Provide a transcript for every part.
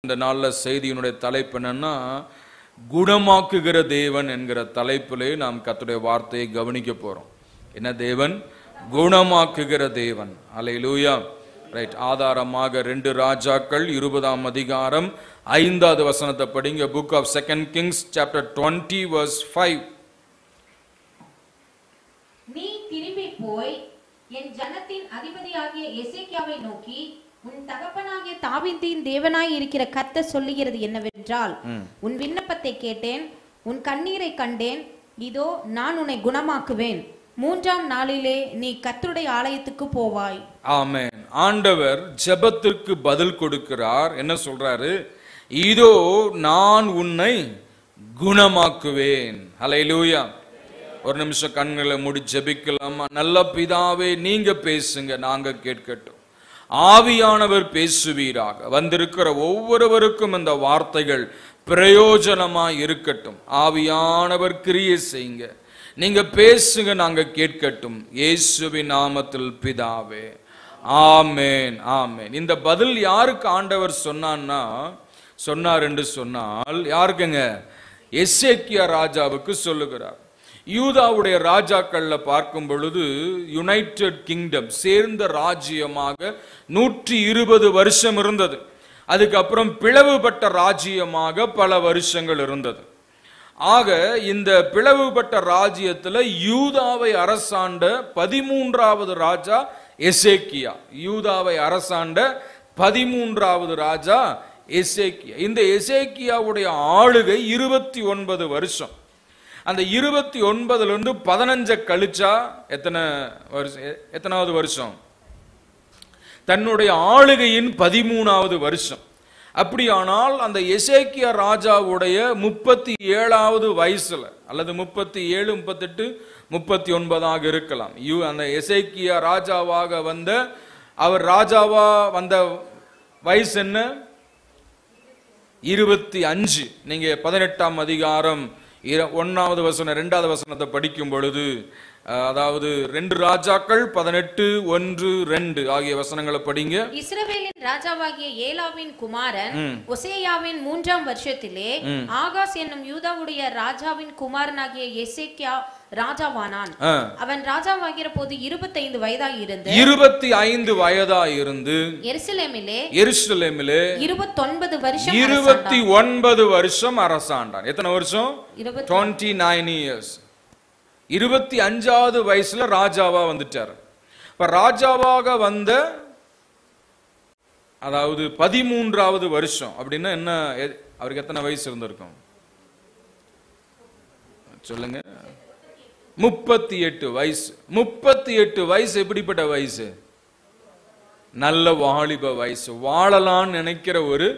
இந்த நாள்ல செய்தியினுடைய தலைப்பு என்னன்னா, குணமாக்குகிற தேவன் என்கிற தலைப்பிலே நாம் கர்த்தருடைய வார்த்தையை கவனிக்க போறோம். என்ன தேவன்? குணமாக்குகிற தேவன். அல்லேலூயா. ரைட். ஆதாரமாக 2 ராஜாக்கள் 20ஆம் அதிகாரம் 5வது வசனத்தை படிங்க. Book of 2 Kings chapter 20 verse 5. நீ திரும்பி போய் என் ஜனத்தின் அதிபதியாகிய எசேக்கியாவை நோக்கி, உன் தகப்பனாகிய தாவீதின் தேவனாய் இருக்கிற கர்த்தர் சொல்லுகிறது என்னவென்றால், உன் விண்ணப்பத்தை கேட்டேன், உன் கண்ணீரை கண்டேன், இதோ நான் உன்னை குணமாக்குவேன். 3ஆம் நாளிலே நீ கர்த்தருடைய ஆலயத்துக்கு போவாய். ஆமென். ஆண்டவர் ஜெபத்திற்கு பதில் கொடுக்கிறார். என்ன சொல்றாரு? இதோ நான் உன்னை குணமாக்குவேன். ஹல்லேலூயா. ஒரு நிமிஷம் கண்களை மூடி ஜெபிக்கலாமா? நல்ல பிதாவே, நீங்க பேசுங்க, நாங்க கேட்கட்டும். ஆவியானவர் பேசுவீராக. வந்திருக்கிற ஒவ்வொருவருக்கும் இந்த வார்த்தைகள் பிரயோஜனமா இருக்கட்டும். ஆவியானவர் கிரியை செய்யுங்க. நீங்க பேசுங்க, நாங்க கேட்கட்டும். இயேசுவின் நாமத்தில் பிதாவே, ஆமென், ஆமென். இந்த பதில் யாருக்கு ஆண்டவர் சொன்னார் என்று சொன்னால், யாருக்குங்க? எசேக்கியா ராஜாவுக்கு சொல்லுகிறார். யூதாவுடைய ராஜாக்கள்ல பார்க்கும் பொழுது யுனைடெட் கிங்டம் சேர்ந்த ராஜ்யமாக 120 வருஷம் இருந்தது. அதுக்கப்புறம் பிளவுபட்ட ராஜ்யமாக பல வருஷங்கள் இருந்தது. ஆக இந்த பிளவுபட்ட ராஜ்யத்துல யூதாவை அரசாண்ட 13வது ராஜா எசேக்கியா. யூதாவை அரசாண்ட 13வது ராஜா எசேக்கியா. இந்த எசேக்கியாவுடைய ஆளுகை 29 வருஷம். அந்த 29ல இருந்து 15 கழிச்சா எத்தனாவது வருஷம்? தன்னுடைய ஆளுகையின் 13வது வருஷம். அப்படியானால் அந்த எசேக்கியா ராஜாவுடைய 37வது வயசுல, அல்லது 37, 38, 39 இருக்கலாம். அந்த எசேக்கியா ராஜாவாக அவர் ராஜாவா வந்த வயசு என்ன? 25. நீங்க 18ஆம் அதிகாரம் 1வது வசனம் 2வது வசனத்தை படிக்கும் பொழுது, அதாவது 2 ராஜாக்கள் 18, 1, 2 ஆகிய வசனங்களை படிங்க. இஸ்ரவேலின் ராஜாவாகிய ஏலாவின் குமாரன் ஒசேயாவின் 3ஆம் வருஷத்திலே ஆகாஸ் என்னும் யூதாவுடைய ராஜாவின் குமாரனாகிய எசேக்கியா ராஜாவானான். அவன் ராஜாவாகிற போது 25 வயதாய் இருந்து எருசலேமிலே 29 வருஷம் அரசாண்டான். எத்தனை வருஷம்? 29 years. 25வது வயசுல ராஜாவா வந்துட்டார். இப்ப ராஜாவாக வந்த, அதாவது 13வது வருஷம் அப்படின்னா என்ன? அவருக்கு எத்தனை வயசு இருந்திருக்கும் சொல்லுங்க? 38 வயசு. 38 வயசு எப்படிப்பட்ட வயசு? நல்ல வாலிப வயசு. வாழலான்னு நினைக்கிற ஒரு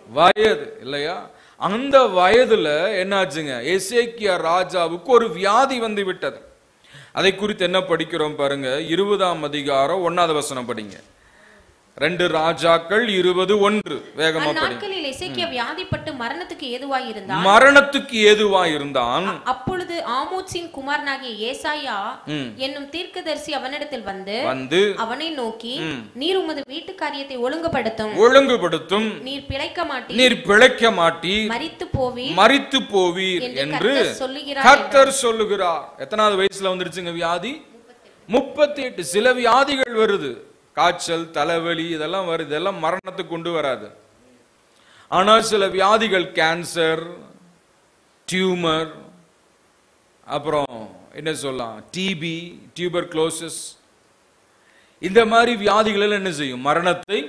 வயது இல்லையா? அந்த வயதுல என்னாச்சுங்க? எசேக்கியா ராஜாவுக்கு ஒரு வியாதி வந்து விட்டது. அதை குறித்து என்ன படிக்கிறோம் பாருங்க. 20ஆம் அதிகாரம் 1வது வசனம் படிங்க. 2 ராஜாக்கள் 20:1 வேகமா படிங்க. எசேக்கியா வியாதிப்பட்டு மரணத்துக்கு ஏதுவாய் இருந்தான். அப்பொழுது ஆமோத்சின் குமாரனாகிய ஏசாயா என்னும் தீர்க்கதரிசி அவனிடத்தில் வந்து அவனை நோக்கி, நீர் உமது வீட்டு காரியத்தை ஒழுங்குபடுத்தும், நீர் பிழைக்க மாட்டீர், மரித்து போவீர் என்று கர்த்தர் சொல்லுகிறார். எத்தனாவது வயசுல வந்துருச்சுங்க வியாதி? 38. சில வியாதிகள் வருது, காய்ச்சல், தலைவலி, இதெல்லாம் வருது. இதெல்லாம் மரணத்துக்கு கொண்டு வராது. ஆனால் சில வியாதிகள், கேன்சர், டியூமர், அப்புறம் என்ன சொல்லலாம், டிபி, டியூபர்குலோசிஸ், இந்த மாதிரி வியாதிகள் என்ன செய்யும்? மரணத்தை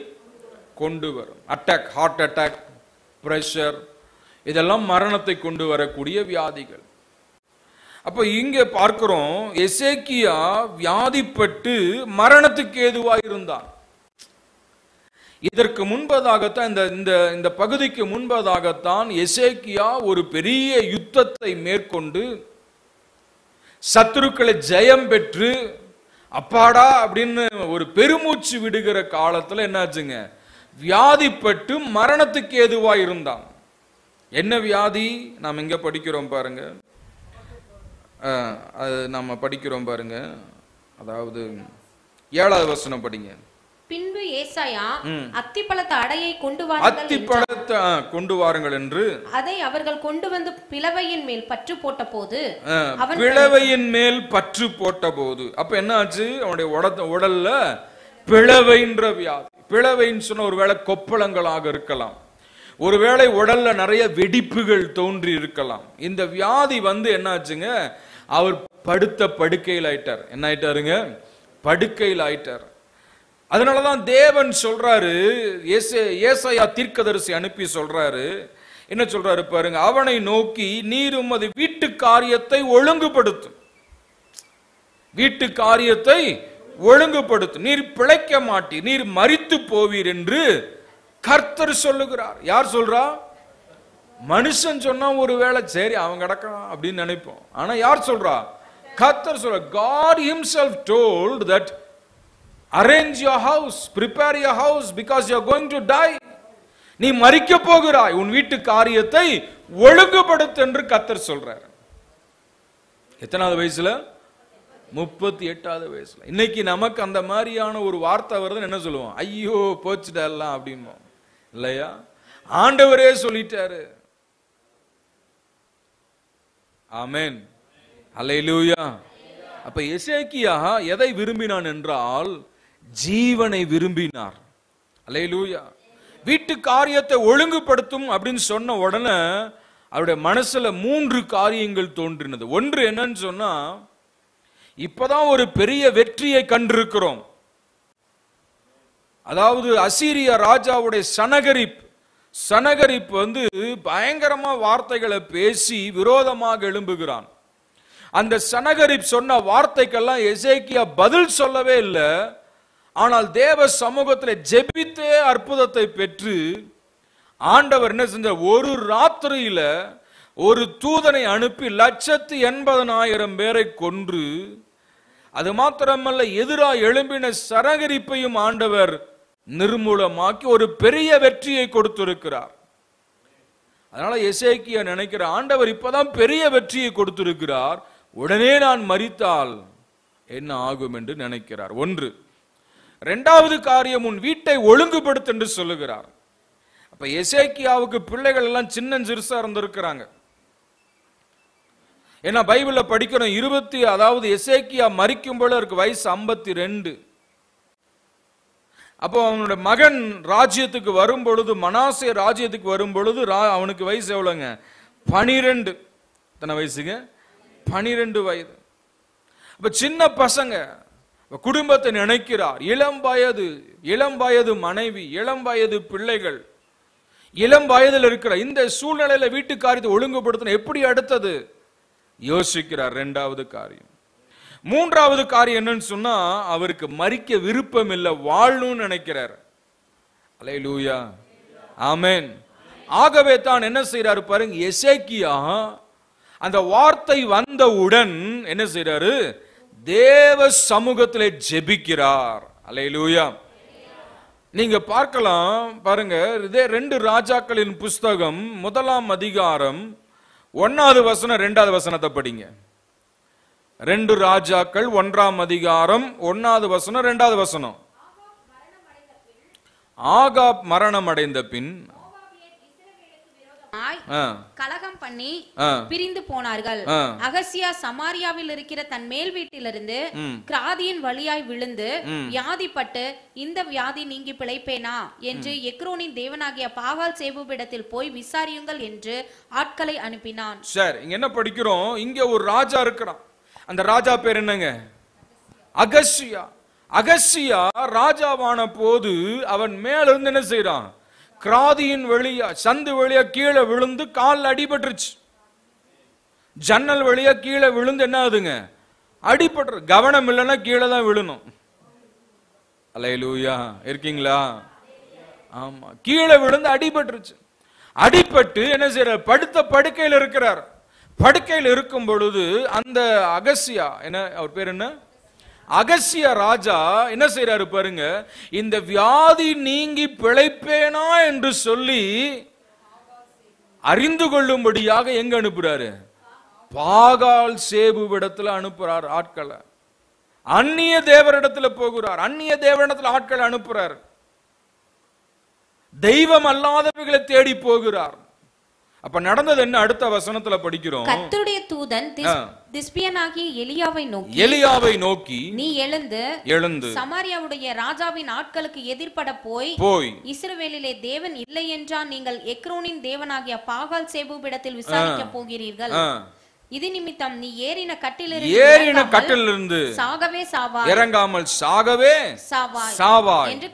கொண்டு வரும். அட்டாக், ஹார்ட் அட்டாக், பிரஷர், இதெல்லாம் மரணத்தை கொண்டு வரக்கூடிய வியாதிகள். அப்ப இங்க பார்க்கிறோம், எசேக்கியா வியாதிப்பட்டு மரணத்துக்கு ஏதுவாய் இருந்தான். இதற்கு முன்பதாகத்தான், இந்த பகுதிக்கு முன்பதாகத்தான் எசேக்கியா ஒரு பெரிய யுத்தத்தை மேற்கொண்டு சத்துருக்களை ஜெயம் பெற்று அப்பாடா அப்படின்னு ஒரு பெருமூச்சு விடுகிற காலத்துல என்னாச்சுங்க? வியாதிப்பட்டு மரணத்துக்கு ஏதுவாய் இருந்தான். என்ன வியாதி? நாம் இங்க படிக்கிறோம் பாருங்க. அது நம்ம படிக்கிறோம் பாருங்க. அதாவது 7வது வசனம் படிங்க. பின்பு ஏசாயா அத்திப்பழத்த அடையை கொண்டு வாருங்கள் அத்திப்பழத்தை கொண்டு வாருங்கள் என்று அதை அவர்கள் கொண்டு வந்து பிளவையின் மேல் பற்று போட்ட போது பிளவையின் மேல் பற்று போட்ட போது அப்ப என்ன ஆச்சு? அவனுடைய உடல்ல பிளவைன்ற வியாதி. பிளவைன்னு சொன்ன ஒருவேளை கொப்பளங்களாக இருக்கலாம், ஒருவேளை உடல்ல நிறைய வெடிப்புகள் தோன்றி இருக்கலாம். இந்த வியாதி வந்து என்ன ஆச்சுங்க? அவர் படுத்த படுக்கையில் ஆயிட்டார். என்ன ஆயிட்டாருங்க? படுக்கையில் ஆயிட்டார். அதனாலதான் தேவன் சொல்றாரு, ஏசாயா தீர்க்கதரிசி அனுப்பி சொல்றாரு, என்ன சொல்றாரு பாருங்க, அவனை நோக்கி நீர் உமது வீட்டு காரியத்தை ஒழுங்குபடுத்தும், வீட்டு காரியத்தை ஒழுங்குபடுத்தும், நீர் பிழைக்க மாட்டீர், நீர் மரித்து போவீர் என்று கர்த்தர் சொல்லுகிறார். யார் சொல்றா? மனுஷன் சொன்னா ஒருவேளை சரி அவன் கிடக்கான் அப்படின்னு நினைப்போம். ஆனா யார் சொல்றா? கர்த்தர் சொல்ற. God himself told that arrange your house, prepare your house because you are going to die. நீ மரிக்க போகிறாய், உன் வீட்டு காரியத்தை ஒழுங்குபடுத்து என்று கர்த்தர் சொல்றார். எத்தனாவது வயசுல? 38வது வயசுல. இன்னைக்கு நமக்கு அந்த மாதிரியான ஒரு வார்த்தை வருதுன்னு என்ன சொல்லுவோம்? ஐயோ போச்சுடலாம் அப்படின்போம் இல்லையா? ஆண்டவரே சொல்லிட்டாரு. ஆமென், அல்லேலூயா. அப்ப எசேக்கியா எதை விரும்பினான் என்றால் ஜீவனை விரும்பினார். அல்லேலூயா. வீட்டு காரியத்தை ஒழுங்குபடுத்தும் அப்படின்னு சொன்ன உடனே அவருடைய மனசுல 3 காரியங்கள் தோன்றினது. ஒன்று என்னன்னு சொன்னா, இப்பதான் ஒரு பெரிய வெற்றியை கண்டிருக்கிறோம். அதாவது அசீரிய ராஜாவுடைய சனகரிப் வந்து பயங்கரமா வார்த்தைகளை பேசி விரோதமாக எழும்புகிறான். அந்த சனகரிப் சொன்ன வார்த்தைக்கெல்லாம் எசேக்கியா பதில் சொல்லவே இல்லை. ஆனால் தேவ சமூகத்தில் ஜெபித்தே அற்புதத்தை பெற்று ஆண்டவர் என்ன செஞ்சார்? ஒரு ராத்திரியில ஒரு தூதனை அனுப்பி 180,000 பேரை கொன்று, அது மாத்திரமல்ல எதிராக எழும்பின சனகரிப்பையும் ஆண்டவர் நிர்மூலமாக்கி ஒரு பெரிய வெற்றியை கொடுத்திருக்கிறார். அதனால எசேக்கியா நினைக்கிற, ஆண்டவர் இப்பதான் பெரிய வெற்றியை கொடுத்திருக்கிறார், உடனே நான் மரித்தால் என்ன ஆகும் என்று நினைக்கிறார். ஒன்று. இரண்டாவது காரியம், உன் வீட்டை ஒழுங்குபடுத்து என்று சொல்லுகிறார். அப்ப எசேக்கியாவுக்கு பிள்ளைகள் எல்லாம் சின்னஞ்சிறுசா இருந்திருக்கிறாங்க. ஏன்னா பைபிள்ல படிக்கிறோம், அதாவது எசேக்கியா மரிக்கும் போல இருக்கு வயசு 52. அப்போ அவனுடைய மகன் ராஜ்யத்துக்கு வரும் பொழுது, மனாசே ராஜ்யத்துக்கு வரும் பொழுது அவனுக்கு வயசு எவ்வளவுங்க? 12. எத்தனை வயசுங்க? 12 வயது. அப்ப சின்ன பசங்க, குடும்பத்தை நினைக்கிறார். இளம் வயது மனைவி, இளம் வயது பிள்ளைகள், இளம் வயதில் இருக்கிற இந்த சூழ்நிலையில வீட்டு காரியத்தை ஒழுங்குபடுத்தணும் எப்படி அடுத்தது யோசிக்கிறார். இரண்டாவது காரியம். மூன்றாவது காரியம் என்னன்னு சொன்னா, அவருக்கு மரிக்க விருப்பம் இல்லை, வாழணும்னு நினைக்கிறார். அல்லேலூயா, ஆமென். ஆகவே தான் என்ன செய்யறாரு பாருங்க, எசேக்கியா அந்த வார்த்தை வந்தவுடன் என்ன செய்யறாரு? தேவ சமூகத்திலே ஜெபிக்கிறார். அல்லேலூயா. நீங்க பார்க்கலாம் பாருங்க, இதே 2 ராஜாக்களின் புஸ்தகம் 1ஆம் அதிகாரம் 1வது வசனம் 2வது வசனத்தை படிங்க. 2 ராஜாக்கள் 1ஆம் அதிகாரம் 1வது வசனம் 2வது வசனம். ஆகாப் மரணம் அடைந்த பின் கலகம் பண்ணி பிரிந்து போனார்கள். அகசியா சமாரியாவில் இருக்கிற தன் மேல் வீட்டிலிருந்து கிராதியின் வழியாய் விழுந்து வியாதிப்பட்டு, இந்த வியாதி நீங்கி பிழைப்பேனா என்று எக்ரோனின் தேவனாகிய பாகால் சேபுவிடத்தில் போய் விசாரியுங்கள் என்று ஆட்களை அனுப்பினான். சரி, இங்க என்ன படிக்கிறோம்? இங்க ஒரு ராஜா இருக்கிறான். அந்த ராஜா பேர் என்னங்க? அகசியா. அகசியா ராஜாவான போது அவன் மேல இருந்து என்ன செய்யறான்? கிராதியின் வழியா, சந்து வழியா கீழே விழுந்து கால் அடிபட்டுருச்சு. ஜன்னல் வழியா கீழே விழுந்து என்ன ஆகுதுங்க? அடிபட்டு. கவனம் இல்லைன்னா கீழே தான் விழணும். அல்லேலூயா, இருக்கீங்களா? ஆமா, கீழே விழுந்து அடிபட்டுருச்சு. அடிபட்டு என்ன செய்யறார்? படுத்த படுக்கையில் இருக்கிறார். படுக்கையில் இருக்கும் பொழுது அந்த அகசியா, என்ன அவர் பேர் என்ன? அகசியா ராஜா என்ன செய்யறாரு பாருங்க, இந்த வியாதி நீங்கி பிழைப்பேனா என்று சொல்லி அறிந்து கொள்ளும்படியாக எங்க அனுப்புறாரு? பாகால் சேபுவிடத்துல அனுப்புறார் ஆட்களை. அந்நிய தேவரிடத்துல போகிறார், அந்நிய தேவனிடத்துல ஆட்கள் அனுப்புறார், தெய்வம் அல்லாதவைகளை தேடி போகிறார். அப்ப நடந்தது என்ன? அடுத்த வசனத்துல படிக்கிறோம். கர்த்தருடைய தூதன் திஸ்பியனாகிய எலியாவை நோக்கி நீ எழுந்து சமாரியாவுடைய ராஜாவின் ஆட்களுக்கு எதிர்பட போய் இஸ்ரவேலிலே தேவன் இல்லை என்றால் நீங்கள் எக்ரோனின் தேவனாகிய பாகால் சேபுவிடத்தில் விசாரிக்க போகிறீர்கள். இது நிமித்தம் நீ ஏறின கட்டிலிருந்து சாகவே சாவாய், இறங்காமல் சாகவே சாவாய் என்று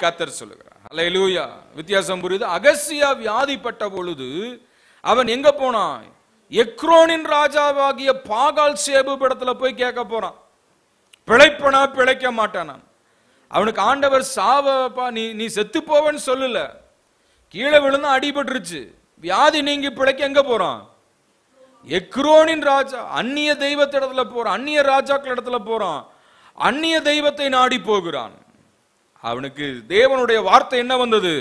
கர்த்தர் சொல்லுகிறார். அல்லேலூயா. வித்தியாசம் புரியுது? அகசியா வியாதிப்பட்ட பொழுது அவன் எங்க போனான்? எக்ரோனின் ராஜாவாகிய பாகால் சேபுவிடத்துல போய் கேட்க போறான், பிழைப்பனா பிழைக்க மாட்டான். அவனுக்கு ஆண்டவர் சாவப்பா, நீ செத்து போவன்னு சொல்லல, கீழே விழுந்து அடிபட்டுருச்சு, வியாதி நீங்கி பிழைக்க எங்க போறான்? எக்ரோனின் ராஜா, அந்நிய தெய்வத்திடத்துல போறான், அந்நிய ராஜாக்கள் இடத்துல போறான், அந்நிய தெய்வத்தை நாடி போகிறான். அவனுக்கு தேவனுடைய வார்த்தை என்ன வந்தது?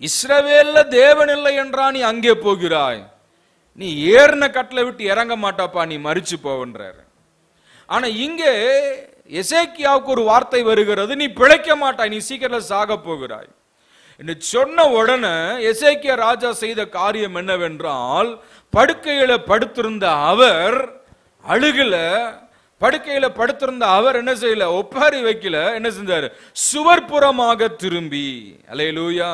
இஸ்ரவேல்ல தேவன் இல்லை என்றா நீ அங்கே போகிறாய், நீ ஏறின கட்டளை விட்டு இறங்க மாட்டாப்பா, நீ மரிச்சு போவன்றார். ஆனா இங்கே எசேக்கியாவுக்கு ஒரு வார்த்தை வருகிறது, நீ பிழைக்க மாட்டாய், நீ சீக்கிரத்துல சாக போகிறாய் என்று சொன்ன உடனே எசேக்கியா ராஜா செய்த காரியம் என்னவென்றால், படுக்கையில படுத்திருந்த அவர் அழுகல, படுக்கையில படுத்திருந்த அவர் என்ன செய்யல? ஒப்பாரி வைக்கல. என்ன செஞ்சாரு? சுவர்புறமாக திரும்பி. அல்லேலூயா.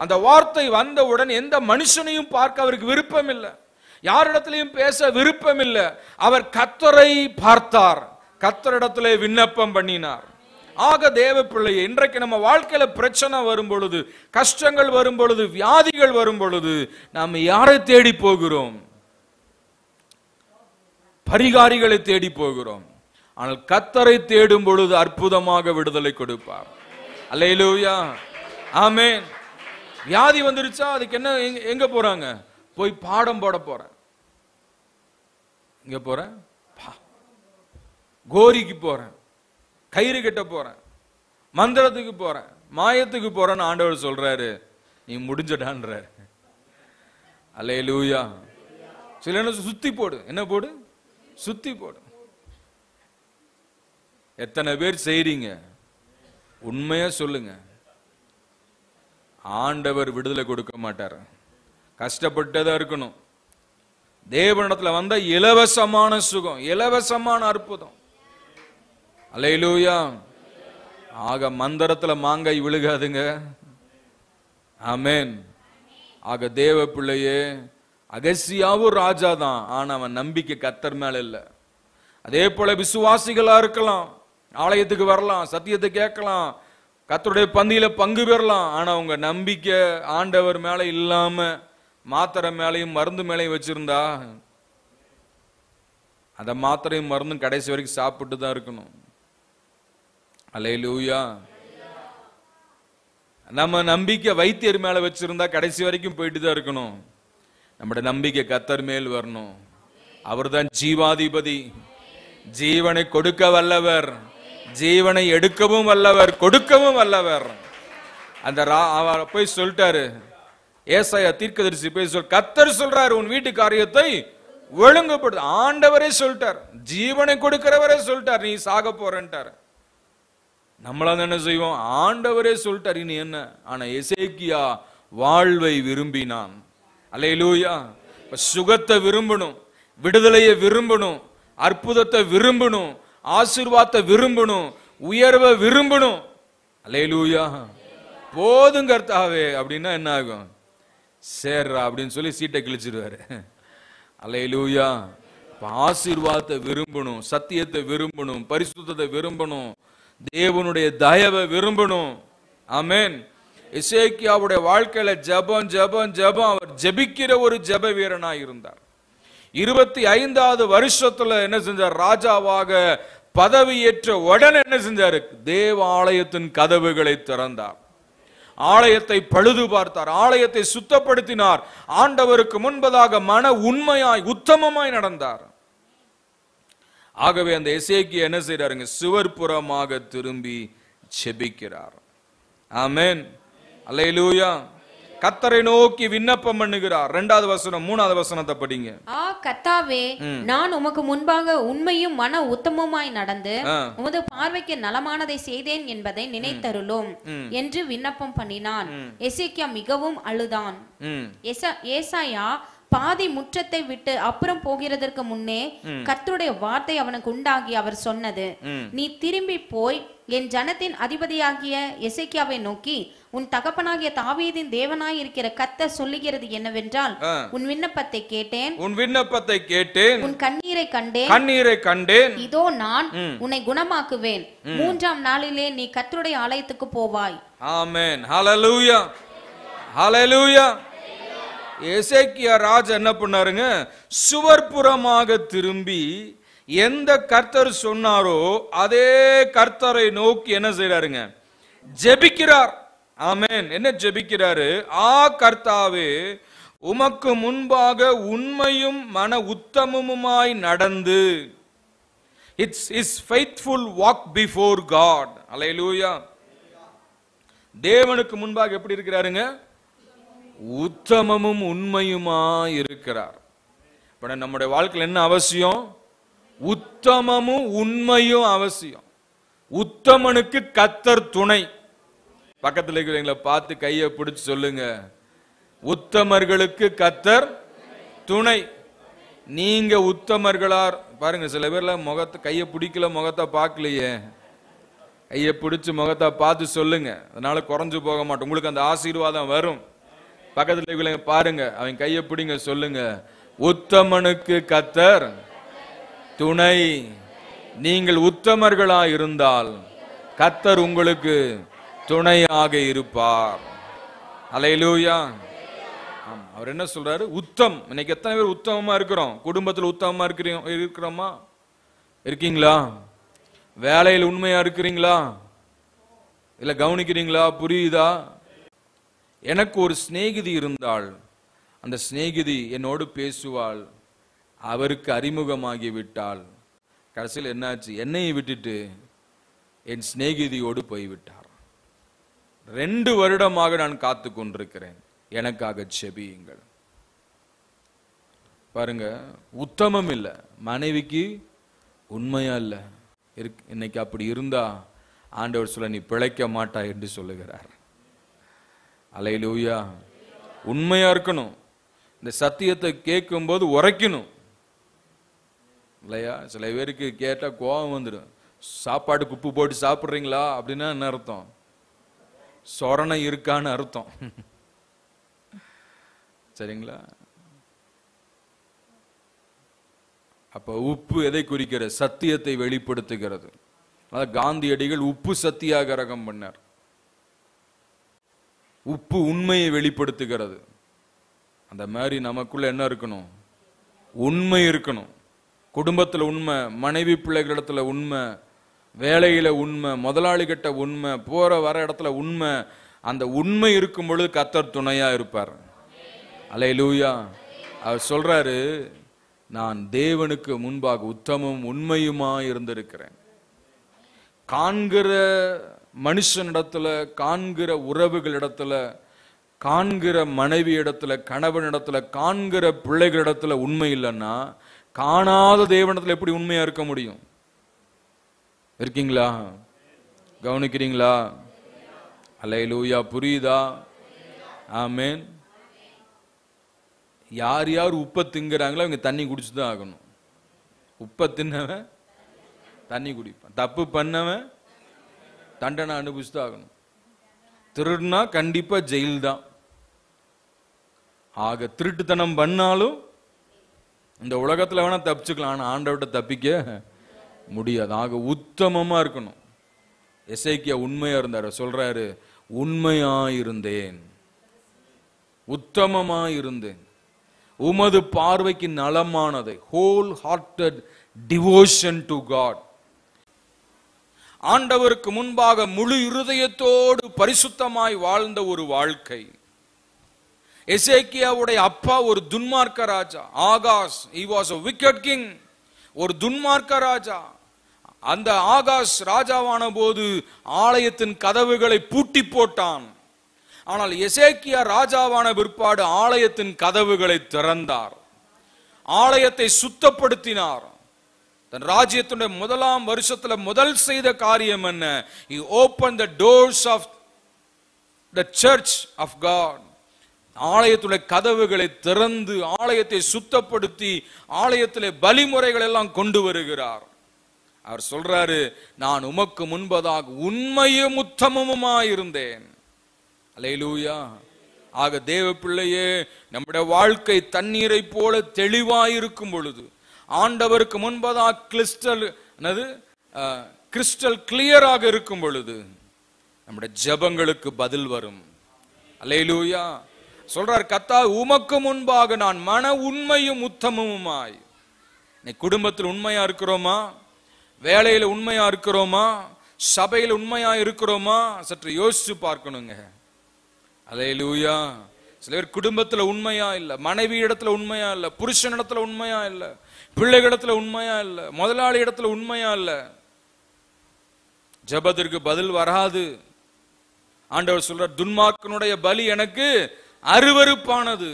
அந்த வார்த்தை வந்தவுடன் எந்த மனுஷனையும் பார்க்க அவருக்கு விருப்பம் இல்லை, யாரிடத்திலையும் பேச விருப்பம் இல்லை. அவர் கர்த்தரை பார்த்தார், கர்த்தரிடத்திலே விண்ணப்பம் பண்ணினார். ஆக தேவ பிள்ளையே, இன்றைக்கு நம்ம வாழ்க்கையில பிரச்சனை வரும் பொழுது, கஷ்டங்கள் வரும் பொழுது, வியாதிகள் வரும் பொழுது நாம் யாரை தேடி போகிறோம்? பரிகாரிகளை தேடி போகிறோம். ஆனால் கர்த்தரை தேடும் பொழுது அற்புதமாக விடுதலை கொடுப்பார். அல்லேலூயா. ஆமென். வியாதி வந்துருச்சா, அதுக்கு என்ன? எங்க போறாங்க? போய் பாடம் போட போறேன், இங்க போறேன், கோரிக்கு போறேன், கயிறு கட்ட போறேன், மந்திரத்துக்கு போறேன், மாயத்துக்கு போறேன்னு ஆண்டவர் சொல்றாரு. நீ முடிஞ்சடான்றாரு. அல்லேலூயா. சில என்ன சுத்தி போடு, என்ன போடு? சுத்தி போடு. எத்தனை பேர் செய்றீங்க? உண்மையா சொல்லுங்க. ஆண்டவர் விடுதலை கொடுக்க மாட்டார், கஷ்டப்பட்டதா இருக்கணும். தேவனிடத்துல வந்த இலவசமான சுகம், இலவசமான அற்புதம். அல்லேலூயா. ஆக மந்திரத்துல மாங்காய் விழுகாதுங்க. ஆமென். ஆக தேவ பிள்ளையே, அகசியாவும் ராஜா தான், ஆனா அவன் நம்பிக்கை கர்த்தர் மேல இல்ல. அதே போல விசுவாசிகளா இருக்கலாம், ஆலயத்துக்கு வரலாம், சத்தியத்தை கேட்கலாம், கர்த்தருடைய பந்தியில பங்கு பெறலாம், ஆனா உங்க நம்பிக்கை ஆண்டவர் மேல இல்லாம மாத்திரை மேலையும் மருந்து மேலையும் வச்சிருந்தா, அந்த மாத்திரையும் மருந்தும் கடைசி வரைக்கும் சாப்பிட்டு தான் இருக்கணும். அல்லேலூயா. நம்ம நம்பிக்கை வைத்தியர் மேல வச்சிருந்தா கடைசி வரைக்கும் போயிட்டு தான் இருக்கணும். நம்முடைய நம்பிக்கை கர்த்தர் மேல் வரணும். அவர் தான் ஜீவாதிபதி, ஜீவனை கொடுக்க வல்லவர், ஜீவனை எடுக்கவும் வல்லவர், கொடுக்கவும் வல்லவர். அந்த அவர் போய் சொல்லிட்டாரு, ஏசாயா தீர்க்கதரிசி போய் கர்த்தர் சொல்றாரு, உன் வீட்டு காரியத்தை ஒழுங்குபடுத்த. ஆண்டவரே சொல்லிட்டார், ஜீவனை கொடுக்கிறவரே சொல்லிட்டார், நீ சாக போறேன்ட்டார். நம்மளா என்ன செய்வோம்? ஆண்டவரே சொல்லிட்டார், இனி என்ன? ஆனா எசேக்கியா வாழ்வை விரும்பினான். அல்லேலூயா. சுகத்தை விரும்பணும், விடுதலையை விரும்பணும், அற்புதத்தை விரும்பணும், ஆசீர்வாதத்தை விரும்பணும், உயர்வை விரும்பணும். அல்லேலூயா. போதும் கர்த்தாவே அப்படின்னா என்ன ஆகும்? சேர்றா அப்படின்னு சொல்லி சீட்டை கிழிச்சிருவாரு. அல்லேலூயா. ஆசீர்வாதத்தை விரும்பணும், சத்தியத்தை விரும்பணும், பரிசுத்தத்தை விரும்பணும், தேவனுடைய தயவை விரும்பணும். ஆமென். எசேக்கியாவுடைய வாழ்க்கையில ஜெபம் ஜெபம் ஜெபம், அவர் ஜெபிக்கிற ஒரு ஜெப வீரனாய் இருந்தார். 25வது வருஷத்துல என்ன செஞ்சார்? ராஜாவாக பதவியேற்ற உடனே என்ன செஞ்சாரு? தேவ ஆலயத்தின் கதவுகளை திறந்தார், ஆலயத்தை பழுது பார்த்தார், ஆலயத்தை சுத்தப்படுத்தினார், ஆண்டவருக்கு முன்பதாக மன உண்மையாய் உத்தமமாய் நடந்தார். ஆகவே அந்த எசேக்கியா என்ன செய்யறாருங்க? சுவர்புறமாக திரும்பி ஜெபிக்கிறார். ஆமென். அல்லேலூயா. கர்த்தரை நோக்கி விண்ணப்பம் பண்ணுகிறார். 2வது வசனம் 3வது வசனத்தை படிங்க. கர்த்தாவே, நான் உமக்கு முன்பாக உண்மையும் மன உத்தமமாய் நடந்து உமது பார்வைக்கு நலமானதை செய்தேன் என்பதை நினைத்தருளும் என்று விண்ணப்பம் பண்ணினான். எசேக்கியா மிகவும் அழுதான். ஏசாயா பாதி முற்றத்தை விட்டு அப்புறம் போகிறதற்கு முன்னே கர்த்தருடைய வார்த்தை அவனுக்கு உண்டாகி அவர் சொன்னது, நீ திரும்பி போய் என் ஜனத்தின் அதிபதியாகிய எசேக்கியாவை நோக்கி, உன் தகப்பனாகிய தாவீதின் தேவனாய் இருக்கிற கர்த்தர் சொல்லுகிறது என்னவென்றால், உன் விண்ணப்பத்தை கேட்டேன், உன் கண்ணீரை கண்டேன், இதோ நான் உன்னை குணமாக்குவேன், 3ஆம் நாளிலே நீ கர்த்தருடைய ஆலயத்துக்கு போவாய். ஆமென். ஹல்லேலூயா, ஹல்லேலூயா. எசேக்கியா ராஜா என்ன பண்ணாருங்க? சுவர்புறமாக திரும்பி எந்த கர்த்தர் சொன்னாரோ அதே கர்த்தரை நோக்கி என்ன செய்யறாருங்க? ஜெபிக்கிறார். ஆமென். என்ன ஜெபிக்கிறாரு? கர்த்தாவே, உமக்கு முன்பாக உண்மையும் மன உத்தமமுமாய் நடந்து, it's is faithful walk before God. Hallelujah. தேவனுக்கு முன்பாக எப்படி இருக்கிறாருங்க? உத்தமமும் உண்மையுமா இருக்கிறார். இப்ப நம்முடைய வாழ்க்கையில் என்ன அவசியம்? உத்தமமும் உண்மையும் அவசியம். உத்தமனுக்கு கர்த்தர் துணை. பக்கத்தில் இருக்கிறவங்களை பார்த்து கையை பிடிச்சு சொல்லுங்க, உத்தமர்களுக்கு கர்த்தர் துணை. நீங்க உத்தமர்களார் பாருங்க. சில பேர்ல முகத்தை கையை பிடிக்கல, முகத்தை பார்க்கலையே. கையை பிடிச்சு முகத்தை பார்த்து சொல்லுங்க, அதனால குறைஞ்சு போக மாட்டோம். உங்களுக்கு அந்த ஆசீர்வாதம் வரும். பக்கத்துல பாருங்க, அவன் கையை பிடிங்க, சொல்லுங்க, உத்தமனுக்கு கர்த்தர் துணை. நீங்கள் உத்தமர்களா இருந்தால் கர்த்தர் உங்களுக்கு துணையாக இருப்பார். அல்லேலூயா. அவர் என்ன சொல்றாரு? உத்தம். இன்னைக்கு எத்தனை பேர் உத்தமமா இருக்கிறோம்? குடும்பத்தில் உத்தமமா இருக்கிறோமா? இருக்கீங்களா? வேலையில் உண்மையா இருக்கிறீங்களா? இல்ல கவனிக்கிறீங்களா? புரியுதா? எனக்கு ஒரு சிநேகிதி இருந்தாள். அந்த சிநேகிதி என்னோடு பேசுவாள். அவருக்கு அறிமுகமாகி விட்டாள். கடைசியில் என்னாச்சு? என்னையை விட்டுட்டு என் சிநேகிதியோடு போய்விட்டார். 2 வருடமாக நான் காத்து கொண்டிருக்கிறேன். எனக்காக செபியுங்கள். பாருங்க, உத்தமம் இல்ல, மனைவிக்கு உண்மையா இல்ல. இன்னைக்கு அப்படி இருந்தா ஆண்டவர் சொல்ல, நீ பிழைக்க மாட்டா என்று சொல்லுகிறார். அல்லேலூயா. உண்மையா இருக்கணும். இந்த சத்தியத்தை கேட்கும் போது உரைக்கணும் இல்லையா? சில பேருக்கு கேட்டா கோபம் வந்துடும். சாப்பாடுக்கு உப்பு போட்டு சாப்பிடுறீங்களா அப்படின்னா என்ன அர்த்தம்? சொரணை இருக்கான்னு அர்த்தம். சரிங்களா? அப்ப உப்பு எதை குறிக்கிறது? சத்தியத்தை வெளிப்படுத்துகிறது. காந்தியடிகள் உப்பு சத்தியாகிரகம் பண்ணார். உப்பு உண்மையை வெளிப்படுத்துகிறது. அந்த மாதிரி நமக்குள்ள என்ன இருக்கணும்? உண்மை இருக்கணும். குடும்பத்தில் உண்மை, மனைவி பிள்ளைகளிடத்துல உண்மை, வேலையில உண்மை, முதலாளி கிட்ட உண்மை, போற வர இடத்துல உண்மை. அந்த உண்மை இருக்கும் பொழுது கர்த்தர் துணையா இருப்பார். அல்லேலூயா. அவர் சொல்றாரு, நான் தேவனுக்கு முன்பாக உத்தமமும் உண்மையுமா இருந்திருக்கிறேன். காண்கிற மனுஷனிடத்துல, காண்கிற உறவுகளிடத்துல, காண்கிற மனைவி இடத்துல, கணவனிடத்துல, காண்கிற பிள்ளைகளிடத்துல உண்மை இல்லைன்னா காணாத தேவனிடத்துல எப்படி உண்மையா இருக்க முடியும்? இருக்கீங்களா? கவனிக்கிறீங்களா? அல்லேலூயா. புரியுதா? ஆமென். யார் யார் உப்பை திங்குறாங்களோ அவங்க தண்ணி குடிச்சுதான் ஆகணும். உப்பை தின்னவன் தண்ணி குடிப்பான். தப்பு பண்ணவன் தண்டனை அனுபவிச்சுதான் ஆகணும். திருடுனா கண்டிப்பா ஜெயில் தான். ஆக திருட்டுத்தனம் பண்ணாலும் இந்த உலகத்துல வேணா தப்பிச்சுக்கலாம், ஆனா ஆண்டவர்கிட்ட தப்பிக்க முடியாது. ஆக உத்தமமா இருக்கணும். எசேக்கியா உண்மையா இருந்தாரு. சொல்றாரு, உண்மையா இருந்தேன், உத்தமமா இருந்தேன், உமது பார்வைக்கு நலமானதை, whole hearted devotion to God. ஆண்டவருக்கு முன்பாக முழு இருதயத்தோடு பரிசுத்தமாய் வாழ்ந்த ஒரு வாழ்க்கை. எசேக்கியாவுடைய அப்பா ஒரு துன்மார்க்க ராஜா, Ahaz. he was a wicked king, ஒரு துன்மார்க்க ராஜா. அந்த ஆகாஸ் ராஜாவான போது ஆலயத்தின் கதவுகளை பூட்டி போட்டான். ஆனால் எசேக்கியா ராஜாவான பிற்பாடு ஆலயத்தின் கதவுகளை திறந்தார். ஆலயத்தை சுத்தப்படுத்தினார். தன் ராஜ்யத்துடைய முதலாம் வருஷத்துல முதல் செய்த காரியம் என்ன? He opened the doors of the church of God. ஆலயத்துடைய கதவுகளை திறந்து ஆலயத்தை சுத்தப்படுத்தி ஆலயத்திலே பலிமுறைகள் எல்லாம் கொண்டு வருகிறார். அவர் சொல்றாரு, நான் உமக்கு முன்பதாக உண்மையும் உத்தமமுமாயிருந்தேன். அல்லேலூயா. ஆக தேவ பிள்ளையே, நம்முடைய வாழ்க்கை தண்ணீரை போல தெளிவாயிருக்கும் பொழுது, ஆண்டவருக்கு முன்பதாக கிறிஸ்டல் கிளியராக இருக்கும் பொழுது, நம்முடைய ஜெபங்களுக்கு பதில் வரும். அல்லேலூயா. சொல்றார், கர்த்தா உமக்கு முன்பாக நான் மன உண்மையும் உத்தமமுமாய். குடும்பத்தில் உண்மையா இருக்கிறோமா? வேலையில உண்மையா இருக்கிறோமா? சபையில் உண்மையா இருக்கிறோமா? சற்று யோசிச்சு பார்க்கணுங்க. அல்லேலூயா. சில பேர் குடும்பத்துல உண்மையா இல்ல, மனைவி இடத்துல உண்மையா இல்ல, புருஷன் இடத்துல உண்மையா இல்ல, பிள்ளைகளிடத்துல உண்மையா இல்ல, முதலாளி இடத்துல உண்மையா இல்ல. ஜெபத்திற்கு பதில் வராது. ஆண்டவர் சொல்றார், துன்மார்க்கனுடைய பலி எனக்கு அருவருப்பானது.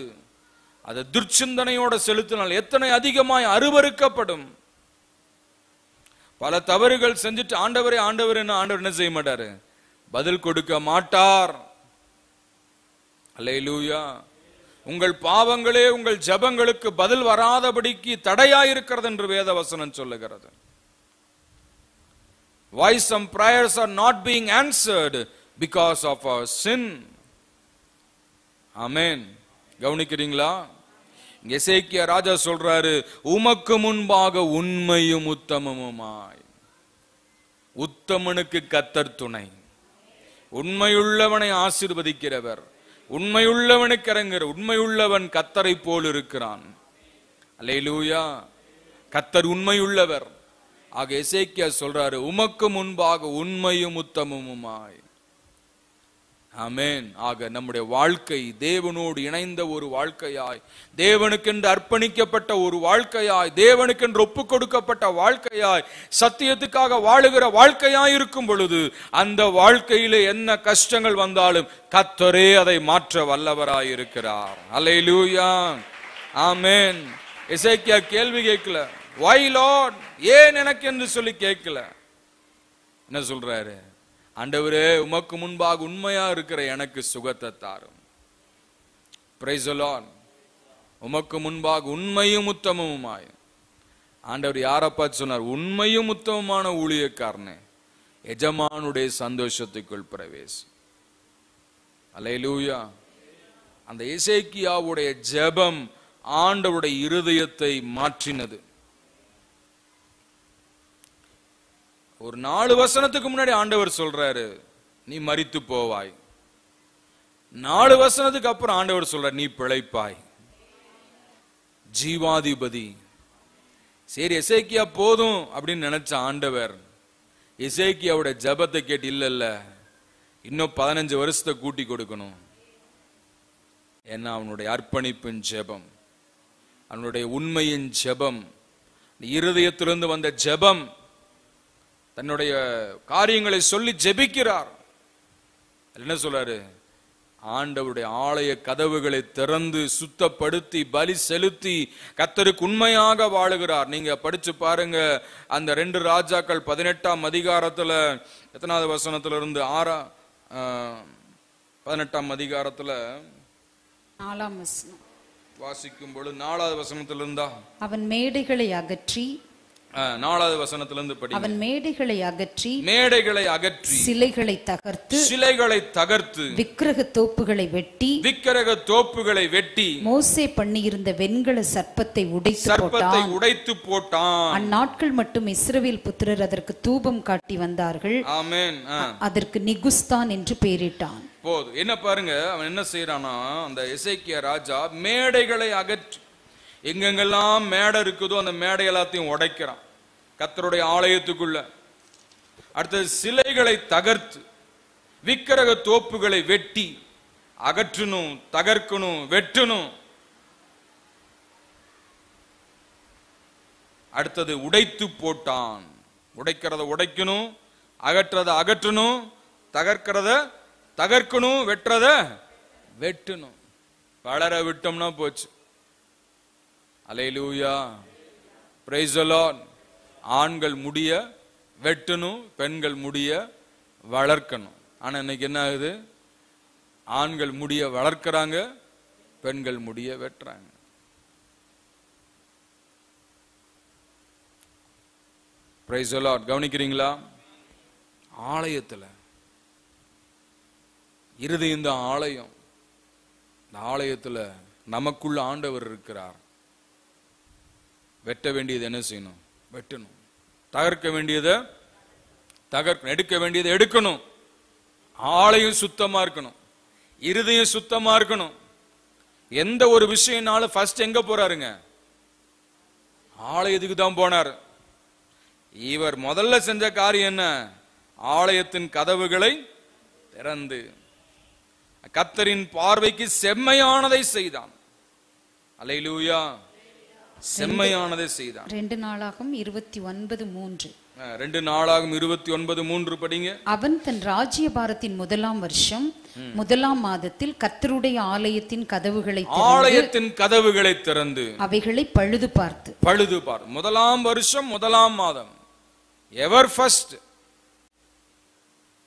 அதை துர்ச்சிந்தனையோட செலுத்தினால் எத்தனை அதிகமாய் அருவருக்கப்படும். பல தவறுகள் செஞ்சுட்டு ஆண்டவரே ஆண்டவர் என்ன செய்ய மாட்டாரு? பதில் கொடுக்க மாட்டார். அல்லேலூயா. உங்கள் பாவங்களே உங்கள் ஜெபங்களுக்கு பதில் வராதபடிக்கு தடையாயிருக்கிறது என்று வேத வசனம் சொல்லுகிறது. Why some prayers are not being answered? Because of our sin. ஆமென். கவனிக்கிறீங்களா? எசேக்கியா ராஜா சொல்றாரு, உமக்கு முன்பாக உண்மையும் உத்தமமுமாய். உத்தமனுக்கு கர்த்தர் துணை. உண்மையுள்ளவனை ஆசீர்வதிக்கிறவர், உண்மையுள்ளவனுக்கு இறங்குற உண்மையுள்ளவன் கர்த்தரை போல் இருக்கிறான். அல்லேலூயா. கர்த்தர் உண்மையுள்ளவர். ஆக எசேக்கியா சொல்றாரு, உமக்கு முன்பாக உண்மையும் உத்தமமுமாய். ஆமென். ஆக நம்முடைய வாழ்க்கை தேவனோடு இணைந்த ஒரு வாழ்க்கையாய், தேவனுக்கென்று அர்ப்பணிக்கப்பட்ட ஒரு வாழ்க்கையாய், தேவனுக்கென்று ஒப்பு கொடுக்கப்பட்ட வாழ்க்கையாய், சத்தியத்துக்காக வாழுகிற வாழ்க்கையாய் இருக்கும் பொழுது, அந்த வாழ்க்கையிலே என்ன கஷ்டங்கள் வந்தாலும் கர்த்தரே அதை மாற்ற வல்லவராய் இருக்கிறார். அல்லேலூயா. ஆமென். எசேக்கியா கேள்வி கேட்கல. Why Lord? ஏன் எனக்கு என்று சொல்லி கேட்கல. என்ன சொல்றாரு? ஆண்டவரே, உமக்கு முன்பாக உண்மையா இருக்கிற எனக்கு சுகத்தை தாரும். Praise the Lord. உமக்கு முன்பாக உண்மையும் உத்தமமுமாய். ஆண்டவர் யாரப்பா சொன்னார்? உண்மையும் உத்தமமான ஊழியக்காரனே, எஜமானுடைய சந்தோஷத்துக்குள் பிரவேசி. அல்லேலூயா. அந்த எசேக்கியாவுடைய ஜெபம் ஆண்டவருடைய இருதயத்தை மாற்றினது. ஒரு 4 வசனத்துக்கு முன்னாடி ஆண்டவர் சொல்றாரு, நீ மரித்து போவாய். 4 வசனத்துக்கு அப்புறம் ஆண்டவர் சொல்றார், நீ பிழைப்பாய். ஜீவாதிபதி. சரி, எசேக்கியா போதும் அப்படின்னு நினைச்ச ஆண்டவர் எசேக்கியாவுடைய ஜெபத்தை கேட்டு, இல்ல இன்னும் 15 வருஷத்தை கூட்டி கொடுக்கணும். ஏன்னா அவனுடைய அர்ப்பணிப்பின் ஜெபம், அவனுடைய உண்மையின் ஜெபம், இருதயத்திலிருந்து வந்த ஜெபம், தன்னுடைய காரியங்களை சொல்லி ஜெபிக்கிறார். என்ன சொல்றாரு? ஆண்டவருடைய ஆலய கதவுகளை திறந்து சுத்தப்படுத்தி பலி செலுத்தி கர்த்தருக்கு உண்மையாக வாழுகிறார். நீங்க படிச்சு பாருங்க, அந்த 2 ராஜாக்கள் 18ஆம் அதிகாரத்துல எத்தனாவது வசனத்துல இருந்து 18ஆம் அதிகாரத்துல 4ஆம் வசனம் வாசிக்கும் பொழுது 4வது வசனத்துல இருந்தா, அவன் மேடைகளை அகற்றி 4வது வசனத்திலிருந்து படி. அவன் மேடைகளை அகற்றி சிலைகளை தகர்த்து விக்கிரக தோப்புகளை வெட்டி மோசே பண்ணியிருந்த வெண்கல சர்ப்பத்தை உடைத்து போட்டான். அந்நாட்கள் மட்டும் இஸ்ரவேல் புத்திரர் அதற்கு தூபம் காட்டி வந்தார்கள். ஆமென். அதற்கு நிகுஸ்தான் என்று பெயரிட்டான். போது என்ன பாருங்க, அவன் என்ன செய்யறானா, அந்த எசேக்கியா ராஜா மேடைகளை அகற்றி, எங்கெங்கெல்லாம் மேடை இருக்குதோ அந்த மேடை எல்லாத்தையும் உடைக்கிறான் கர்த்தருடைய ஆலயத்துக்குள்ள. அடுத்தது சிலைகளை தகர்த்து விக்கிரக தோப்புகளை வெட்டி அகற்றணும், தகர்க்கணும், வெட்டணும். அடுத்தது உடைத்து போட்டான். உடைக்கிறத உடைக்கணும், அகற்றத அகற்றணும், தகர்க்கிறத தகர்க்கணும், வெட்டுறத வெட்டணும். வளர விட்டோம்னா போச்சு. அல்லேலூயா, பிரைஸ் தி லார்ட். ஆண்கள் முடிய வெட்டணும், பெண்கள் முடிய வளர்க்கணும். ஆனா இன்னைக்கு என்ன ஆகுது? ஆண்கள் முடிய வளர்க்கறாங்க, பெண்கள் முடிய வெட்டுறாங்க. Praise the Lord. கவனிக்கிறீங்களா? ஆலயத்துல இருதயம் தான் ஆலயம். இந்த ஆலயத்துல நமக்குள்ள ஆண்டவர் இருக்கிறார். வெட்ட வேண்டியது என்ன செய்யணும்? வெட்டணும். தகர்க்க வேண்டியதை தகர்க்கணும், எடுக்க வேண்டியதை எடுக்கணும். ஆலயம் சுத்தமா இருக்கணும், இருதயம் சுத்தமா இருக்கணும். எந்த ஒரு விஷயம்னாலும் ஃபர்ஸ்ட் எங்க போறாருங்க? ஆலயத்துக்கு தான் போனார். இவர் முதல்ல செஞ்ச காரியம் என்ன? ஆலயத்தின் கதவுகளை திறந்து கர்த்தரின் பார்வைக்கு செம்மையானதை செய்தான். அல்லேலூயா, செம்மையானதை செய்தான். 2 நாளாகும் 29:3. 2 நாளாகும் 29:3 படிங்க. அவன் தன் ராஜ்யபாரத்தின் 1ஆம் வருஷம் 1ஆம் மாதத்தில் கர்த்தருடைய ஆலயத்தின் கதவுகளை திறந்து அவைகளை பழுது பார்த்து 1ஆம் வருஷம் 1ஆம் மாதம், ever first,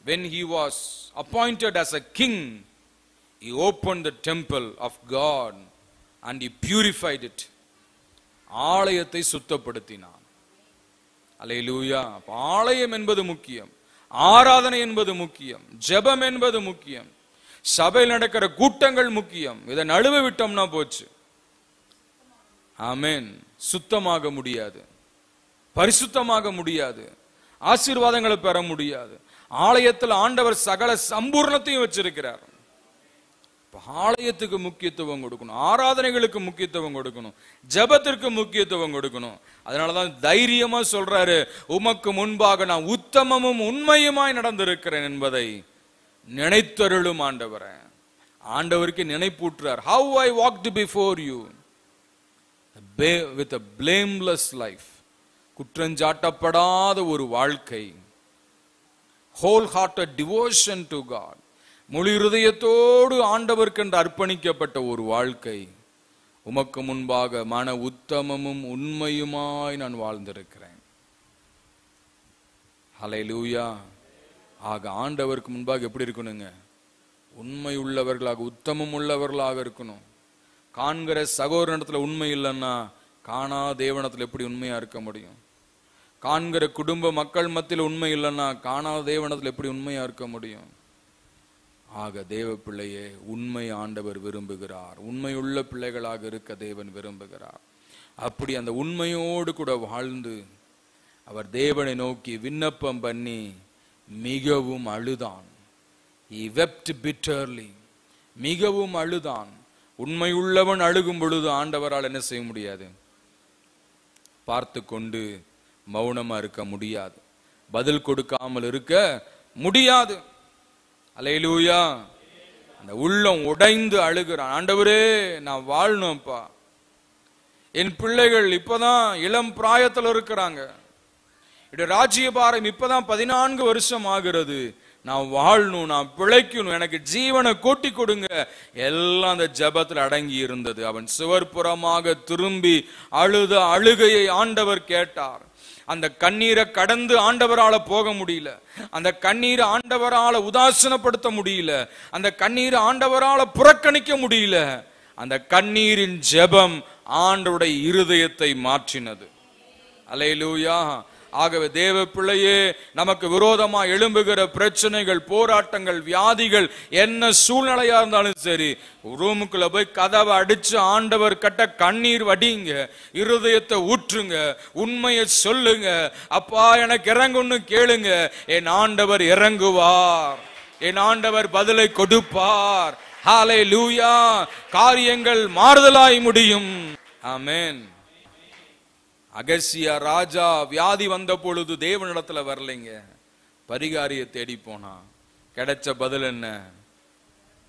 when he was appointed as a king, he opened the temple of God and he purified it. ஆலயத்தை சுத்தப்படுத்தினான். அல்லேலூயா. ஆலயம் என்பது முக்கியம், ஆராதனை என்பது முக்கியம், ஜெபம் என்பது முக்கியம், சபையில் நடக்கிற கூட்டங்கள் முக்கியம். இதை நழுவ விட்டோம்னா போச்சு. ஆமென். சுத்தமாக முடியாது, பரிசுத்தமாக முடியாது, ஆசீர்வாதங்களை பெற முடியாது. ஆலயத்தில் ஆண்டவர் சகல சம்பூர்ணத்தையும் வச்சிருக்கிறார். ஆலயத்துக்கு முக்கியத்துவம் கொடுக்கணும், ஆராதனைகளுக்கு முக்கியத்துவம் கொடுக்கணும், ஜெபத்திற்கு முக்கியத்துவம் கொடுக்கணும். அதனாலதான் தைரியமா சொல்றாரு, உமக்கு முன்பாக நான் உத்தமமும் உண்மையுமாய் நடந்திருக்கிறேன் என்பதை நினைத்தருளும் ஆண்டவரே. ஆண்டவருக்கு நினைப்பூட்டுறார். How I walked before you with a blameless life. குற்றஞ்சாட்டப்படாத ஒரு வாழ்க்கை, wholehearted devotion to God, முழு இருதயத்தோடு ஆண்டவருக்கென்று அர்ப்பணிக்கப்பட்ட ஒரு வாழ்க்கை. உமக்கு முன்பாக மன உத்தமமும் உண்மையுமாய் நான் வாழ்ந்திருக்கிறேன். ஹல்லேலூயா. ஆக ஆண்டவருக்கு முன்பாக எப்படி இருக்கணுங்க? உண்மை உள்ளவர்களாக, உத்தமம் உள்ளவர்களாக இருக்கணும். காண்கிற சகோதரனிடத்துல உண்மை இல்லைன்னா காணா தேவனத்தில் எப்படி உண்மையா இருக்க முடியும்? காண்கிற குடும்ப மக்கள் மத்தியில் உண்மை இல்லைன்னா காணாத தேவனத்தில் எப்படி உண்மையா இருக்க முடியும்? ஆக தேவ பிள்ளையே, உண்மை ஆண்டவர் விரும்புகிறார். உண்மையுள்ள பிள்ளைகளாக இருக்க தேவன் விரும்புகிறார். அப்படி அந்த உண்மையோடு கூட வாழ்ந்து அவர் தேவனை நோக்கி விண்ணப்பம் பண்ணி மிகவும் அழுதான். He wept bitterly. மிகவும் அழுதான். உண்மையுள்ளவன் அழுகும் பொழுது ஆண்டவரால் என்ன செய்ய முடியாது? பார்த்து கொண்டு மௌனமா இருக்க முடியாது, பதில் கொடுக்காமல் இருக்க முடியாது. அல்லேலூயா. அந்த உள்ளம் உடைந்து அழுகிறான். ஆண்டவரே, நான் வாழணும்ப்பா. என் பிள்ளைகள் இப்பதான் இளம் பிராயத்தில் இருக்கிறாங்க. ராஜ்யபாரம் இப்பதான் 14 வருஷம் ஆகிறது. நான் வாழணும், நான் பிழைக்கணும், எனக்கு ஜீவனை கூட்டி கொடுங்க. எல்லாம் அந்த ஜெபத்தில் அடங்கி இருந்தது. அவன் சுவர்புறமாக திரும்பி அழுத அழுகையை ஆண்டவர் கேட்டார். அந்த கண்ணீரை கடந்து ஆண்டவரால போக முடியல. அந்த கண்ணீரை ஆண்டவரால உதாசீனப்படுத்த முடியல. அந்த கண்ணீரை ஆண்டவரால புறக்கணிக்க முடியல. அந்த கண்ணீரின் ஜெபம் ஆண்டவருடைய இருதயத்தை மாற்றினது. அல்லேலூயா. ஆகவே தேவ பிள்ளையே, நமக்கு விரோதமா எழும்புகிற பிரச்சனைகள், போராட்டங்கள், வியாதிகள், என்ன சூழ்நிலையா இருந்தாலும் சரி, ரூமுக்குள்ள போய் கதவை அடிச்சு ஆண்டவர் கட்ட கண்ணீர் வடிங்க, இருதயத்தை ஊற்றுங்க, உண்மையை சொல்லுங்க. அப்பா, எனக்கு இறங்குன்னு கேளுங்க. என் ஆண்டவர் இறங்குவார், என் ஆண்டவர் பதிலை கொடுப்பார். ஹல்லேலூயா. காரியங்கள் மாறுதலாய் முடியும். ஆமென். அகசியா ராஜா வியாதி வந்த பொழுது தேவனிடத்துல வரலைங்க, பரிகாரியை தேடி போனா. கிடைச்ச பதில் என்ன?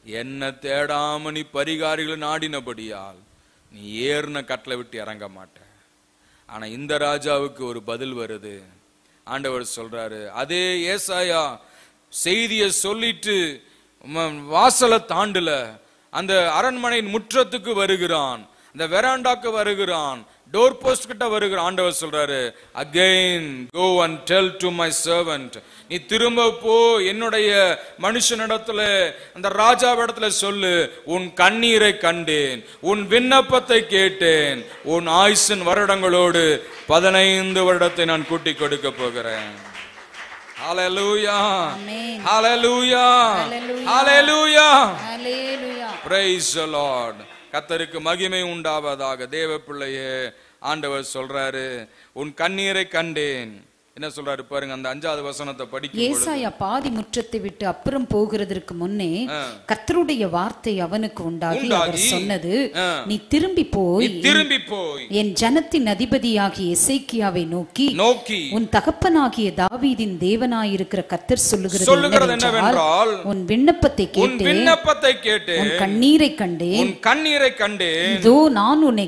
என்ன தேடாம நீ பரிகாரிகளை நாடினபடியால் நீ ஏறின கட்டளை விட்டு இறங்க மாட்ட. ஆனா இந்த ராஜாவுக்கு ஒரு பதில் வருது. ஆண்டவர் சொல்றாரு, அதே ஏசாயா செய்தியை சொல்லிட்டு வாசலை தாண்டல, அந்த அரண்மனையின் முற்றத்துக்கு வருகிறான். இந்த வெராண்டாக்கு வருகிறான், டோர் போஸ்ட் கிட்ட வருகிறான். ஆண்டவர் சொல்றாரு, again go and tell to my servant, நீ திரும்ப போ என்னுடைய மனுஷனிடத்துல, அந்த ராஜாவிடத்துல சொல்லு, உன் கண்ணீரை கண்டேன், உன் விண்ணப்பத்தை கேட்டேன், உன் ஆயுசின் வருடங்களோடு 15 வருடத்தை நான் கூட்டி கொடுக்க போகிறேன். ஹalleluya, ஹalleluya, ஹalleluya, ஹalleluya. praise the Lord. கர்த்தருக்கு மகிமை உண்டாவதாக. தேவ பிள்ளையே, ஆண்டவர் சொல்றாரு, உன் கண்ணீரை கண்டேன். என்ன சொல்றாரு பாருங்க, அந்த 5வது வசனத்தை படிக்கும் பொழுது, ஏசாயா பாதி முற்றத்தை விட்டு அப்புறம் போகிறதற்கு முன்னே கர்த்தருடைய வார்த்தை அவனுக்கு உண்டாகி அவர் சொன்னது, நீ திரும்பி போய் என் ஜனத்தின் அதிபதியாகிய எசேக்கியாவை நோக்கி உன் தகப்பனாகிய தாவீதின் தேவனாயிருக்கிற கர்த்தர் சொல்லுகிறது என்னவென்றால், உன் விண்ணப்பத்தை கேட்டேன், உன் கண்ணீரை கண்டேன், இதோ நான் உன்னை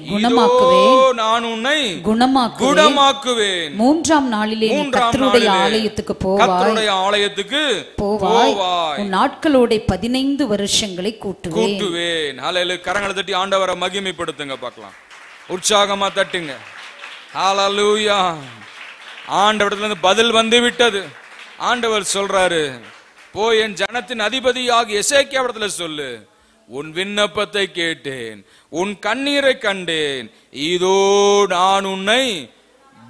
குணமாக்குவேன், 3ஆம் நாளிலே கர்த்தருடைய ஆலயத்துக்கு போவாய், உன் நாட்களோட 15 வருஷங்களை கூட்டுவேன். ஹalleluya. கரங்களை தட்டி ஆண்டவரை மகிமைப்படுத்துங்க பார்க்கலாம், உற்சாகமா தட்டுங்க. ஹalleluya. ஆண்டவரிடத்துல இருந்து பதில் வந்து விட்டது. ஆண்டவர் சொல்றாரு, போய் என் ஜனத்தின் அதிபதியாகிய எசேக்கியாவிடத்துல சொல்லு, உன் விண்ணப்பத்தை கேட்டேன், உன் கண்ணீரை கண்டேன், இதோ நான் உன்னை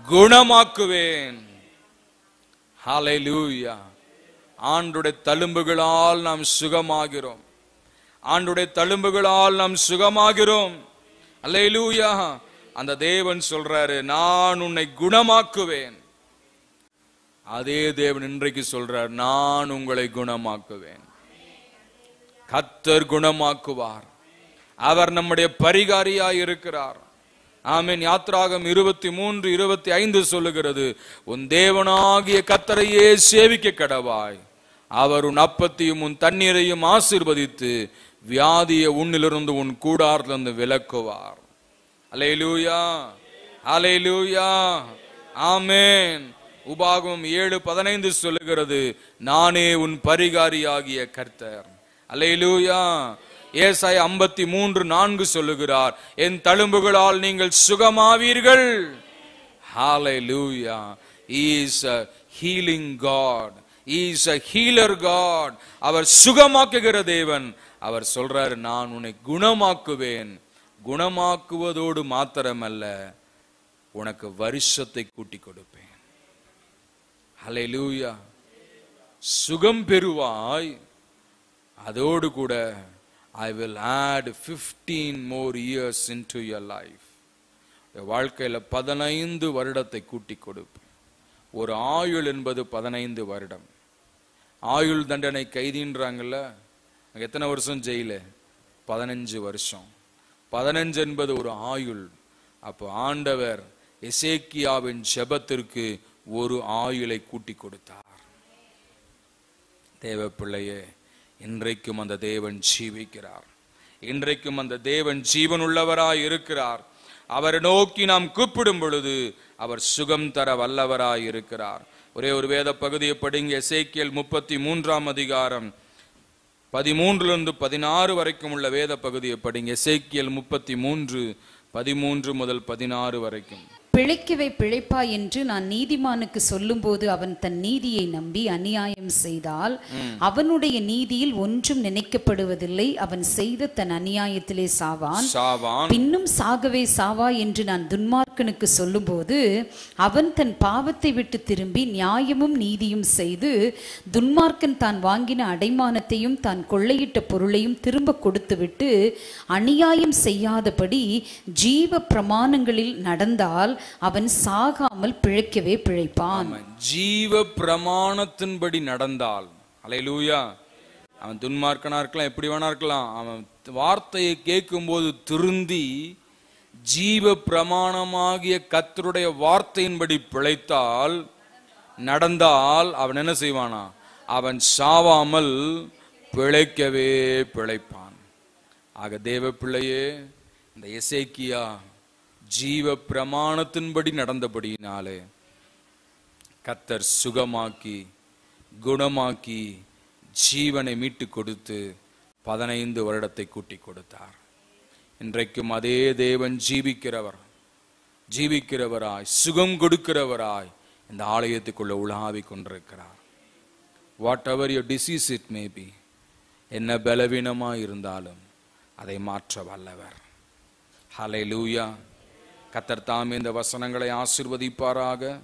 குணமாக்குவேன். ஹalleluya. ஆண்டுடைய தழும்புகளால் நாம் சுகமாகிறோம், ஆண்டுடைய தழும்புகளால் நாம் சுகமாகிறோம். ஹalleluya. அந்த தேவன் சொல்றாரு, நான் உன்னை குணமாக்குவேன். அதே தேவன் இன்றைக்கு சொல்றார், நான் உங்களை குணமாக்குவேன். கர்த்தர் குணமாக்குவார். அவர் நம்முடைய பரிகாரியாய் இருக்கிறார். ஆமென். யாத்ராகம் 23:25 சொல்லுகிறது, உன் தேவனாகிய கர்த்தரையே சேவிக்க கடவாய், அவர் உன் அப்பத்தையும் உன் தண்ணீரையும் ஆசீர்வதித்து வியாதியை உன்னிலிருந்து உன் கூடாரத்திலிருந்து விலக்குவார். அல்லேலூயா, அல்லேலூயா, ஆமென். உபாகமம் 7:15 சொல்லுகிறது, நானே உன் பரிகாரியாகிய கர்த்தர். அல்லேலூயா. ஏசாயா 53:4 சொல்லுகிறார், என் தழும்புகளால் நீங்கள் சுகமாவீர்கள். ஹalleluya. He is a healing God. He is a healer God. அவர் சுகமாக்குகிற தேவன். அவர் சொல்றார், நான் உன்னை குணமாக்குவேன். குணமாக்குவதோடு மாத்திரமல்ல, உனக்கு வருஷத்தை கூட்டி கொடுப்பேன். ஹalleluya. சுகம் பெறுவாய், அதோடு கூட I will add 15 more years into your life. வாழ்க்கையில 15 வருடத்தை கூட்டி கொடுப்பேன். ஒரு ஆயுள் என்பது 15 வருடம். ஆயுள் தண்டனை கைதின்றாங்கல்ல, எத்தனை வருஷம் ஜெயில? 15 வருஷம். 15 என்பது ஒரு ஆயுள். அப்போ ஆண்டவர் எசேக்கியாவின் ஜெபத்திற்கு ஒரு ஆயுளை கூட்டி கொடுத்தார். தேவ பிள்ளையே, இன்றைக்கும் அந்த தேவன் ஜீவிக்கிறார். இன்றைக்கும் அந்த தேவன் ஜீவன் உள்ளவராய் இருக்கிறார். அவரை நோக்கி நாம் கூப்பிடும் பொழுது அவர் சுகம் தர வல்லவராய் இருக்கிறார். ஒரே ஒரு வேத பகுதியை படிங்க. எசேக்கியேல் 33ஆம் அதிகாரம் 13 16 வரைக்கும் உள்ள வேத பகுதியை படிங்க. எசேக்கியேல் 33:13 முதல் 16 வரைக்கும். பிழைக்கவே பிழைப்பா என்று நான் நீதிமானுக்கு சொல்லும் போது அவன் தன் நீதியை நம்பி அநியாயம் செய்தால் அவனுடைய நீதியில் ஒன்றும் நினைக்கப்படுவதில்லை. அவன் செய்த தன் அநியாயத்திலே சாவான். பின்னும் சாகவே சாவா என்று நான் துன்மார்க்கனுக்கு சொல்லும் போது அவன் தன் பாவத்தை விட்டு திரும்பி நியாயமும் நீதியும் செய்து துன்மார்க்கன் தான் வாங்கின அடைமானத்தையும் தான் கொள்ளையிட்ட பொருளையும் திரும்ப கொடுத்துவிட்டு அநியாயம் செய்யாதபடி ஜீவ பிரமாணங்களில் நடந்தால் அவன் சாகாமல் பிழைக்கவே பிழைப்பான். ஜீவ பிரமாணத்தின்படி நடந்தால், அல்லேலூயா. அவன் துன்மார்க்கனா இருக்கலாம், எப்படி வேணா இருக்கலாம். அவன் வார்த்தையை கேட்கும் போது திருந்தி ஜீவ பிரமாணமாகிய கர்த்தருடைய வார்த்தையின்படி பிழைத்தால், நடந்தால் அவன் என்ன செய்வானா? அவன் சாவாமல் பிழைக்கவே பிழைப்பான். ஆக தேவ பிள்ளையே, இந்த எசேக்கியா ஜீவ பிரமாணத்தின்படி நடந்தபடியினாலே கர்த்தர் சுகமாக்கி குணமாக்கி ஜீவனை மீட்டு கொடுத்து 15 வருடத்தை கூட்டி கொடுத்தார். இன்றைக்கும் அதே தேவன் ஜீவிக்கிறவராய் சுகம் கொடுக்கிறவராய் இந்த ஆலயத்துக்குள்ள உலாவிக் கொண்டிருக்கிறார். What ever your disease it may be, என்ன பலவீனமாய் இருந்தாலும் அதை மாற்ற வல்லவர். ஹல்லேலூயா. கர்த்தர் தாமே இந்த வசனங்களை ஆசீர்வதிப்பாராக.